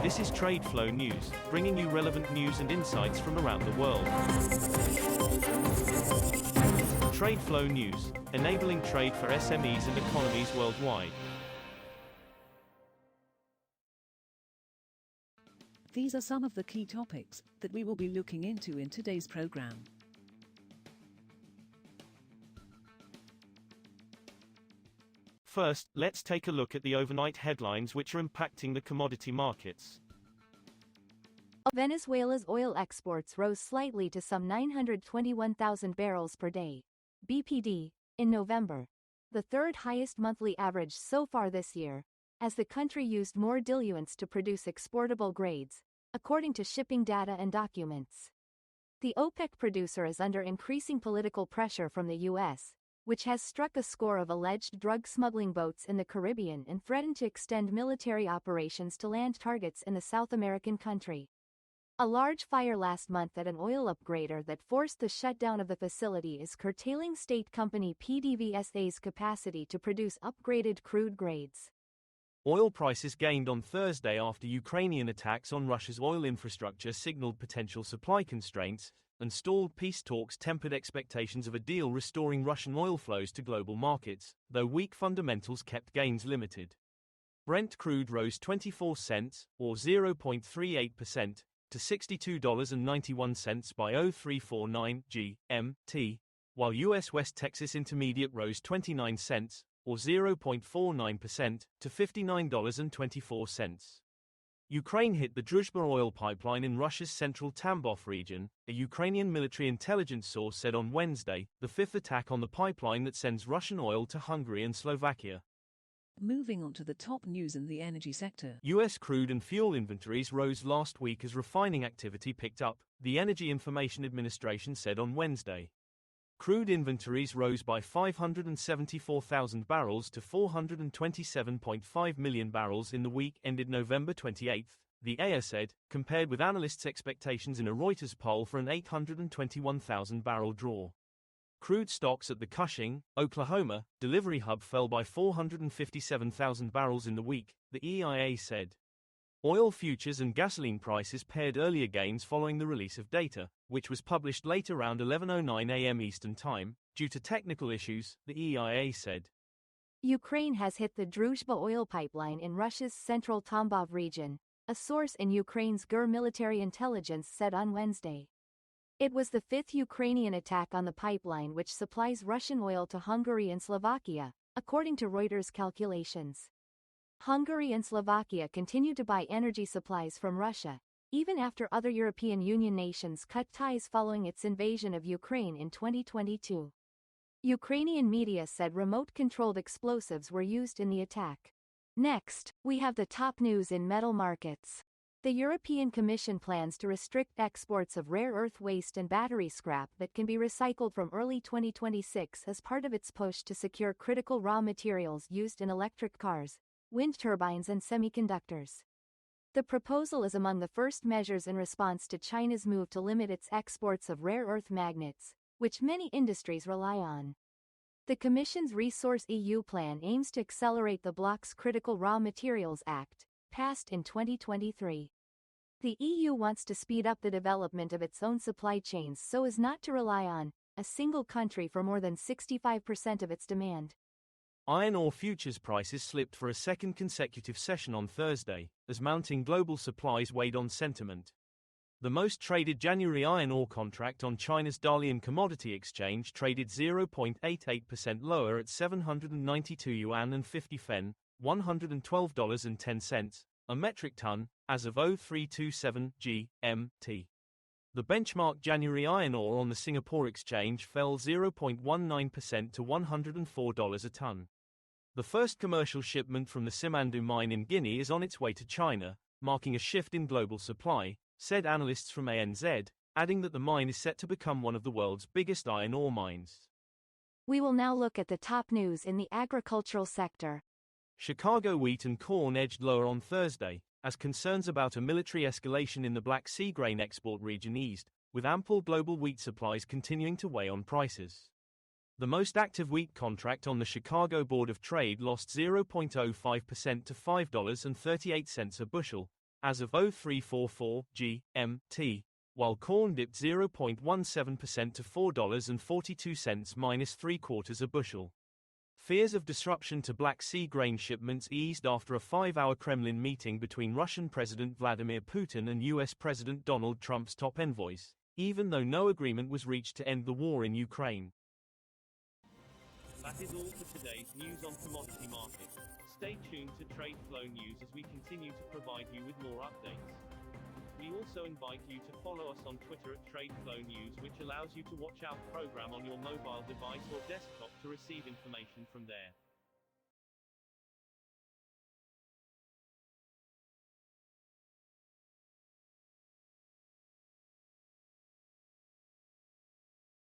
This is TradeFlow News, bringing you relevant news and insights from around the world. TradeFlow News, enabling trade for SMEs and economies worldwide. These are some of the key topics that we will be looking into in today's program. First, let's take a look at the overnight headlines which are impacting the commodity markets. Venezuela's oil exports rose slightly to some 921,000 barrels per day, BPD, in November, the third highest monthly average so far this year, as the country used more diluents to produce exportable grades, according to shipping data and documents. The OPEC producer is under increasing political pressure from the U.S., which has struck a score of alleged drug smuggling boats in the Caribbean and threatened to extend military operations to land targets in the South American country. A large fire last month at an oil upgrader that forced the shutdown of the facility is curtailing state company PDVSA's capacity to produce upgraded crude grades. Oil prices gained on Thursday after Ukrainian attacks on Russia's oil infrastructure signaled potential supply constraints, and stalled peace talks tempered expectations of a deal restoring Russian oil flows to global markets, though weak fundamentals kept gains limited. Brent crude rose 24 cents, or 0.38%, to $62.91 by 0349 GMT, while U.S. West Texas Intermediate rose 29 cents, or 0.49%, to $59.24. Ukraine hit the Druzhba oil pipeline in Russia's central Tambov region, a Ukrainian military intelligence source said on Wednesday, the fifth attack on the pipeline that sends Russian oil to Hungary and Slovakia. Moving on to the top news in the energy sector. U.S. crude and fuel inventories rose last week as refining activity picked up, the Energy Information Administration said on Wednesday. Crude inventories rose by 574,000 barrels to 427.5 million barrels in the week ended November 28, the AIA said, compared with analysts' expectations in a Reuters poll for an 821,000-barrel draw. Crude stocks at the Cushing, Oklahoma, delivery hub fell by 457,000 barrels in the week, the EIA said. Oil futures and gasoline prices paired earlier gains following the release of data, which was published late around 11:09 a.m. Eastern Time, due to technical issues, the EIA said. Ukraine has hit the Druzhba oil pipeline in Russia's central Tambov region, a source in Ukraine's GUR military intelligence said on Wednesday. It was the fifth Ukrainian attack on the pipeline which supplies Russian oil to Hungary and Slovakia, according to Reuters calculations. Hungary and Slovakia continue to buy energy supplies from Russia, even after other European Union nations cut ties following its invasion of Ukraine in 2022. Ukrainian media said remote-controlled explosives were used in the attack. Next, we have the top news in metal markets. The European Commission plans to restrict exports of rare earth waste and battery scrap that can be recycled from early 2026 as part of its push to secure critical raw materials used in electric cars, wind turbines and semiconductors. The proposal is among the first measures in response to China's move to limit its exports of rare earth magnets, which many industries rely on. The Commission's Resource EU plan aims to accelerate the bloc's Critical Raw Materials Act, passed in 2023. The EU wants to speed up the development of its own supply chains so as not to rely on a single country for more than 65% of its demand. Iron ore futures prices slipped for a second consecutive session on Thursday, as mounting global supplies weighed on sentiment. The most traded January iron ore contract on China's Dalian Commodity Exchange traded 0.88% lower at 792 yuan and 50 fen, $112.10, a metric ton, as of 0327 GMT. The benchmark January iron ore on the Singapore Exchange fell 0.19% to $104 a ton. The first commercial shipment from the Simandou mine in Guinea is on its way to China, marking a shift in global supply, said analysts from ANZ, adding that the mine is set to become one of the world's biggest iron ore mines. We will now look at the top news in the agricultural sector. Chicago wheat and corn edged lower on Thursday, as concerns about a military escalation in the Black Sea grain export region eased, with ample global wheat supplies continuing to weigh on prices. The most active wheat contract on the Chicago Board of Trade lost 0.05% to $5.38 a bushel, as of 0344 GMT, while corn dipped 0.17% to $4.42 minus 3/4 a bushel. Fears of disruption to Black Sea grain shipments eased after a 5-hour Kremlin meeting between Russian President Vladimir Putin and US President Donald Trump's top envoys, even though no agreement was reached to end the war in Ukraine. That is all for today's news on commodity markets. Stay tuned to TradeFlow News as we continue to provide you with more updates. We also invite you to follow us on Twitter at TradeFlow News, which allows you to watch our program on your mobile device or desktop to receive information from there.